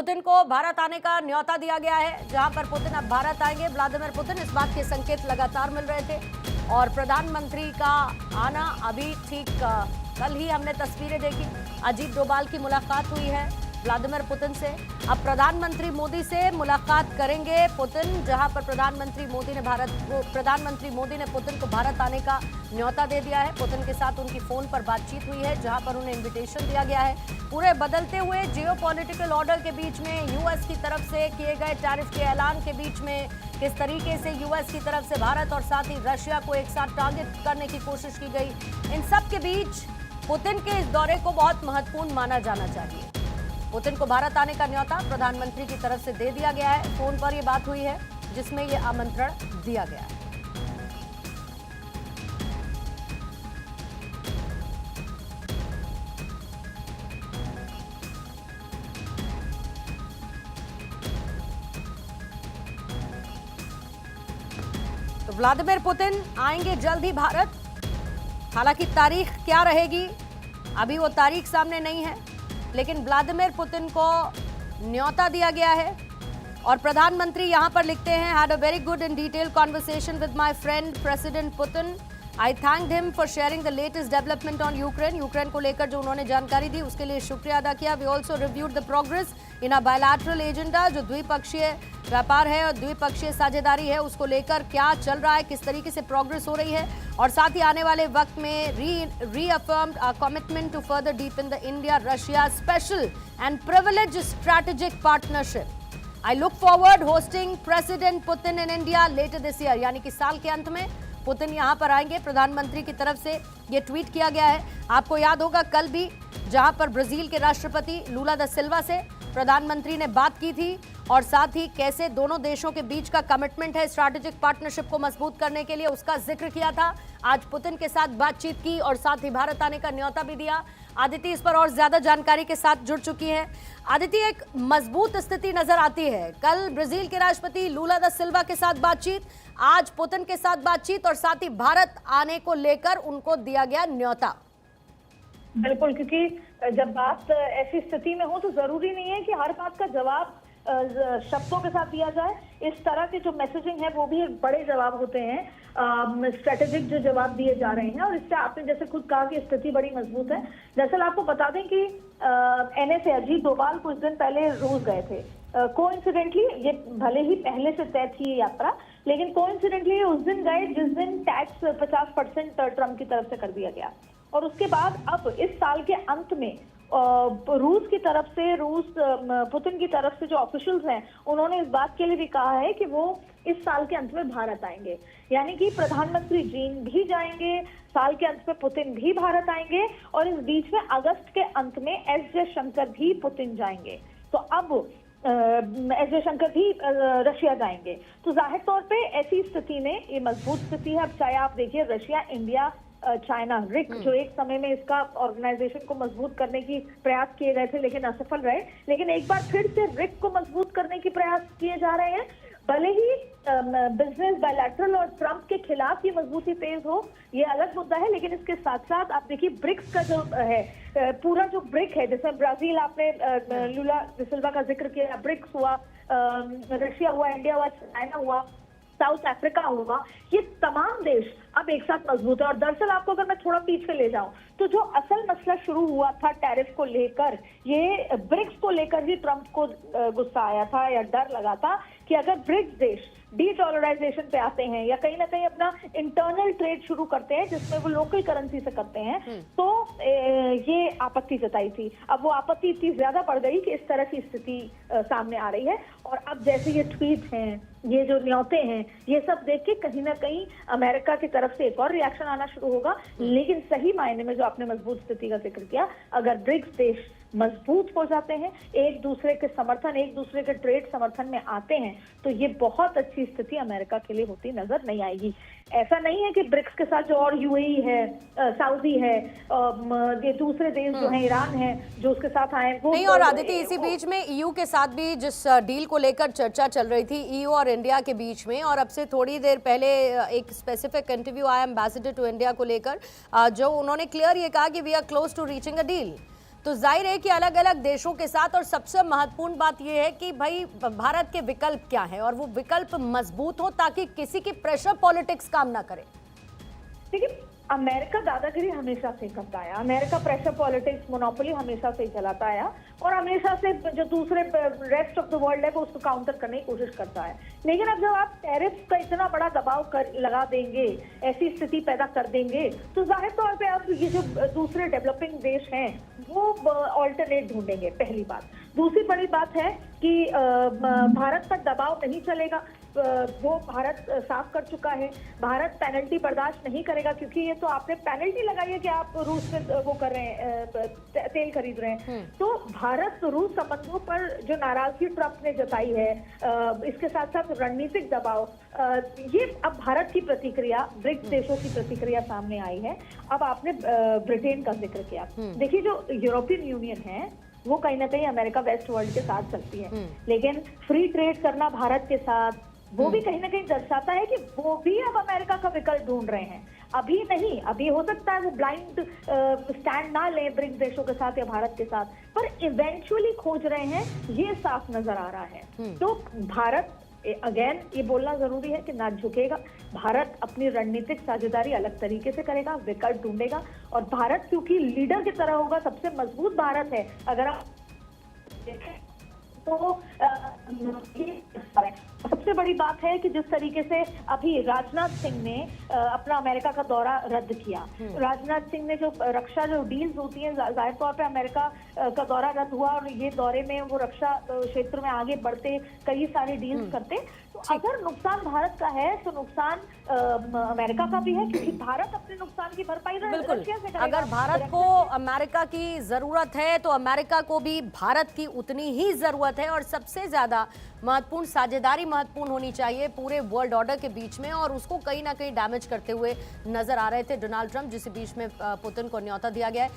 Putin को भारत आने का न्योता दिया गया है। जहां पर पुतिन अब भारत आएंगे, व्लादिमीर पुतिन, इस बात के संकेत लगातार मिल रहे थे। और प्रधानमंत्री का आना अभी ठीक कल ही हमने तस्वीरें देखी, अजीत डोभाल की मुलाकात हुई है व्लादिमीर पुतिन से। अब प्रधानमंत्री मोदी से मुलाकात करेंगे पुतिन, जहां पर प्रधानमंत्री मोदी ने पुतिन को भारत आने का न्योता दे दिया है। पुतिन के साथ उनकी फोन पर बातचीत हुई है, जहां पर उन्हें इनविटेशन दिया गया है। पूरे बदलते हुए जियोपॉलिटिकल ऑर्डर के बीच में यूएस की तरफ से किए गए टैरिफ के ऐलान के बीच में किस तरीके से यूएस की तरफ से भारत और साथ ही रशिया को एक साथ टारगेट करने की कोशिश की गई, इन सब के बीच पुतिन के इस दौरे को बहुत महत्वपूर्ण माना जाना चाहिए। पुतिन को भारत आने का न्योता प्रधानमंत्री की तरफ से दे दिया गया है। फोन पर यह बात हुई है जिसमें यह आमंत्रण दिया गया है। तो व्लादिमीर पुतिन आएंगे जल्द ही भारत। हालांकि तारीख क्या रहेगी अभी वो तारीख सामने नहीं है, लेकिन व्लादिमीर पुतिन को न्योता दिया गया है। और प्रधानमंत्री यहां पर लिखते हैं, had a very good and detail conversation with my friend president Putin. I thanked him for sharing the latest development on Ukraine को लेकर जो उन्होंने जानकारी दी उसके लिए शुक्रिया अदा किया। We also reviewed the progress in a bilateral agenda, जो द्विपक्षीय व्यापार है और द्विपक्षीय साझेदारी है उसको लेकर क्या चल रहा है, किस तरीके से प्रोग्रेस हो रही है, और साथ ही आने वाले वक्त में reaffirmed our commitment to further deepen the India Russia special and privilege strategic partnership. I look forward hosting president Putin in India later this year, यानी कि साल के अंत में पुतिन यहां पर आएंगे। प्रधानमंत्री की तरफ से यह ट्वीट किया गया है। आपको याद होगा कल भी जहां पर ब्राजील के राष्ट्रपति लूला दा सिल्वा से प्रधानमंत्री ने बात की थी और साथ ही कैसे दोनों देशों के बीच का कमिटमेंट है स्ट्रैटेजिक पार्टनरशिप को मजबूत करने के लिए, उसका जिक्र किया था। आज पुतिन के साथ बातचीत की और साथ ही भारत आने का न्योता भी दिया। आदिति इस पर और ज्यादा जानकारी के साथ जुड़ चुकी है। आदिति, एक मजबूत स्थिति नजर आती है। कल ब्राजील के राष्ट्रपति लूला दा सिल्वा के साथ बातचीत, आज पुतिन के साथ बातचीत और साथ ही भारत आने को लेकर उनको दिया गया न्योता। बिल्कुल, क्योंकि जब बात ऐसी स्थिति में हो तो जरूरी नहीं है कि हर बात का जवाब शब्दों के साथ दिया जाए। इस तरह के जो मैसेजिंग है वो भी एक बड़े जवाब होते हैं, स्ट्रेटेजिक जो जवाब दिए जा रहे हैं, और इससे आपने जैसे खुद कहा कि स्थिति बड़ी मजबूत है। दरअसल आपको बता दें कि एनएसए अजीत डोभाल कुछ दिन पहले रूस गए थे। कोइंसिडेंटली, ये भले ही पहले से तय थी यात्रा, लेकिन कोइंसिडेंटली उस दिन गए जिस दिन टैक्स 50% ट्रम्प की तरफ से कर दिया गया। और उसके बाद अब इस साल के अंत में रूस की तरफ से, पुतिन की तरफ से जो ऑफिशियल्स हैं उन्होंने इस बात के लिए भी कहा है कि वो इस साल के अंत में भारत आएंगे, यानी कि प्रधानमंत्री चीन भी जाएंगे, साल के अंत में पुतिन भी भारत आएंगे और इस बीच में अगस्त के अंत में एस जयशंकर भी पुतिन जाएंगे। तो अब एस जयशंकर भी रशिया जाएंगे। तो जाहिर तौर पे ऐसी स्थिति में ये मजबूत स्थिति है। अब चाहे आप देखिए रशिया, इंडिया, चाइना, रिक, जो एक समय में इसका ऑर्गेनाइजेशन को मजबूत करने की प्रयास किए गए थे लेकिन असफल रहे, लेकिन एक बार फिर से रिक को मजबूत करने की प्रयास किए जा रहे हैं। भले ही बिजनेस बायलैटरल और ट्रम्प के खिलाफ ये मजबूती तेज हो, ये अलग मुद्दा है, लेकिन इसके साथ साथ आप देखिए ब्रिक्स का जो है, पूरा जो ब्रिक है, जैसे ब्राजील, आपने लूला दा सिल्वा का जिक्र किया, ब्रिक्स हुआ, रशिया हुआ, इंडिया हुआ, चाइना हुआ, साउथ अफ्रीका हुआ, ये तमाम देश अब एक साथ मजबूत है। और दरअसल आपको अगर मैं थोड़ा पीछे ले जाऊं तो जो असल मसला शुरू हुआ था टैरिफ को लेकर, ये ब्रिक्स को लेकर ही ट्रम्प को गुस्सा आया था या डर लगा था कि अगर ब्रिक्स देश डीडॉलराइजेशन पे आते हैं या कहीं ना कहीं अपना इंटरनल ट्रेड शुरू करते हैं जिसमें वो लोकल करेंसी से करते हैं, तो ये आपत्ति जताई थी। अब वो आपत्ति इतनी ज्यादा बढ़ गई कि इस तरह की स्थिति सामने आ रही है। और अब जैसे ये ट्वीट हैं, ये जो न्योते हैं, ये सब देख के कहीं ना कहीं अमेरिका की तरफ से एक और रिएक्शन आना शुरू होगा। लेकिन सही मायने में जो आपने मजबूत स्थिति का जिक्र किया, अगर ब्रिक्स देश मजबूत हो जाते हैं, एक दूसरे के समर्थन, एक दूसरे के ट्रेड समर्थन में आते हैं, तो ये बहुत अच्छी स्थिति अमेरिका के लिए होती नजर नहीं आएगी। ऐसा नहीं है कि ब्रिक्स के साथ जो और यूएई है, सऊदी है, ये दूसरे देश जो हैं, ईरान है, जो उसके साथ आए वो नहीं। और आदित्य, इसी बीच में ईयू के साथ भी जिस डील को लेकर चर्चा चल रही थी ईयू और इंडिया के बीच में, और अब से थोड़ी देर पहले एक स्पेसिफिक इंटरव्यू आया एम्बेसडर टू इंडिया को लेकर, जो उन्होंने क्लियर ये कहा कि we are close to reaching a deal. तो जाहिर है कि अलग अलग देशों के साथ, और सबसे महत्वपूर्ण बात यह है कि भाई भारत के विकल्प क्या है और वो विकल्प मजबूत हो ताकि किसी की प्रेशर पॉलिटिक्स काम ना करे। देखिए, अमेरिका दादागिरी हमेशा से करता आया, अमेरिका प्रेशर पॉलिटिक्स मोनोपोली हमेशा से चलाता आया और हमेशा से जो दूसरे रेस्ट ऑफ द वर्ल्ड है वो उसको काउंटर करने की कोशिश करता है। लेकिन अब जब आप टैरिफ का इतना बड़ा दबाव लगा देंगे, ऐसी स्थिति पैदा कर देंगे, तो जाहिर तौर पे अब ये जो दूसरे डेवलपिंग देश हैं वो ऑल्टरनेट ढूंढेंगे, पहली बात। दूसरी बड़ी बात है कि भारत पर दबाव नहीं चलेगा, वो भारत साफ कर चुका है। भारत पेनल्टी बर्दाश्त नहीं करेगा, क्योंकि ये तो आपने पेनल्टी लगाई है कि आप रूस से वो कर रहे हैं, तेल खरीद रहे हैं। तो भारत रूस संबंधों पर जो नाराजगी ट्रंप ने जताई है, इसके साथ साथ रणनीतिक दबाव, ये अब भारत की प्रतिक्रिया, ब्रिक्स देशों की प्रतिक्रिया सामने आई है। अब आपने ब्रिटेन का जिक्र किया। देखिए, जो यूरोपियन यूनियन है वो कहीं ना कहीं अमेरिका वेस्ट वर्ल्ड के साथ चलती है, लेकिन फ्री ट्रेड करना भारत के साथ, वो भी कहीं ना कहीं दर्शाता है कि वो भी अब अमेरिका का विकल्प ढूंढ रहे हैं। अभी नहीं, अभी हो सकता है वो ब्लाइंड स्टैंड ना ले ब्रिक्स देशों के साथ या भारत के साथ, पर इवेंचुअली खोज रहे हैं, ये साफ नजर आ रहा है। तो भारत, अगेन ये बोलना जरूरी है कि ना झुकेगा। भारत अपनी रणनीतिक साझेदारी अलग तरीके से करेगा, विकल्प ढूंढेगा, और भारत क्योंकि लीडर की तरह होगा, सबसे मजबूत भारत है। अगर आप देखें तो सबसे बड़ी बात है कि जिस तरीके से अभी राजनाथ सिंह ने अपना अमेरिका का दौरा रद्द किया, राजनाथ सिंह ने जो रक्षा जो डील्स होती हैं, जाहिर तौर पे अमेरिका का दौरा रद्द हुआ और ये दौरे में वो रक्षा क्षेत्र में आगे बढ़ते कई सारे डील्स करते। तो अगर नुकसान भारत का है तो नुकसान अमेरिका का भी है, क्योंकि भारत अपने नुकसान की भरपाई बिल्कुल से करेगा। अगर भारत को अमेरिका की जरूरत है तो अमेरिका को भी भारत की उतनी ही जरूरत है, और सबसे ज्यादा महत्वपूर्ण साझेदारी महत्वपूर्ण होनी चाहिए पूरे वर्ल्ड ऑर्डर के बीच में, और उसको कहीं ना कहीं डैमेज करते हुए नजर आ रहे थे डोनाल्ड ट्रंप, जिस बीच में पुतिन को न्योता दिया गया है।